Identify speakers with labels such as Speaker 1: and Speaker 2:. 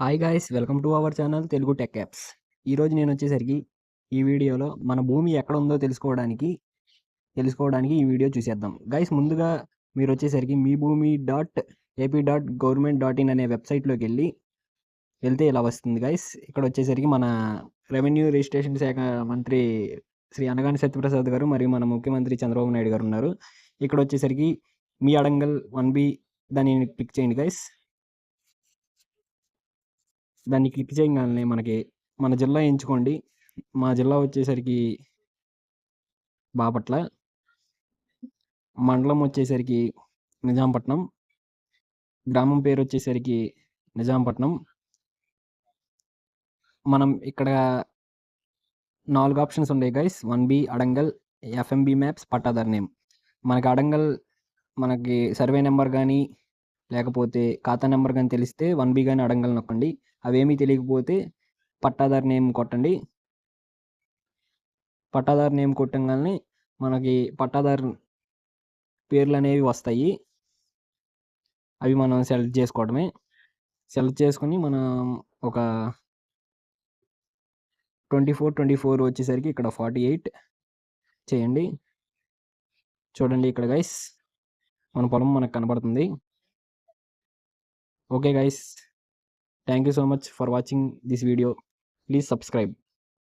Speaker 1: Hi guys, welcome to our channel Telugu tech apps. ఈరోజు నేను వచ్చేసరికి ఈ వీడియోలో మన భూమి ఎక్కడ ఉందో తెలుసుకోవడానికి ఈ వీడియో చూసేద్దాం. గైస్, ముందుగా మీరు వచ్చేసరికి మీ భూమి .ap.government.in అనే వెబ్సైట్లోకి వెళ్తే ఇలా వస్తుంది గైస్. ఇక్కడ వచ్చేసరికి మన రెవెన్యూ రిజిస్ట్రేషన్ శాఖ మంత్రి శ్రీ అనగాని సత్యప్రసాద్ గారు మరియు మన ముఖ్యమంత్రి చంద్రబాబు నాయుడు గారు ఉన్నారు. ఇక్కడ వచ్చేసరికి మీ అడంగల్ 1B దాన్ని క్లిక్ చేయండి గైస్. దాన్ని క్లిక్ చేయగానే మనకి మన జిల్లా ఎంచుకోండి. మా జిల్లా వచ్చేసరికి బాపట్ల, మండలం వచ్చేసరికి నిజాంపట్నం, గ్రామం పేరు వచ్చేసరికి నిజాంపట్నం. మనం ఇక్కడ 4 ఆప్షన్స్ ఉన్నాయి guys. 1B adangal, FMB maps, pattadar name. మనకి అడంగల్ మనకి సర్వే నెంబర్ కానీ లేకపోతే ఖాతా నెంబర్ కానీ తెలిస్తే 1B కానీ అడంగల్ నొక్కండి. అవేమీ తెలియకపోతే పట్టాదార్ నేమ్ కొట్టండి. పట్టాదార్ నేమ్ కొట్టంగానే మనకి పట్టాదారు పేర్లు అనేవి వస్తాయి. అవి మనం సెలెక్ట్ చేసుకోవడమే. సెలెక్ట్ చేసుకుని మనం ఒక 24 వచ్చేసరికి ఇక్కడ 48 చేయండి. చూడండి ఇక్కడ గైస్, మన పొలం మనకు కనబడుతుంది. Okay guys, thank you so much for watching this video. Please subscribe.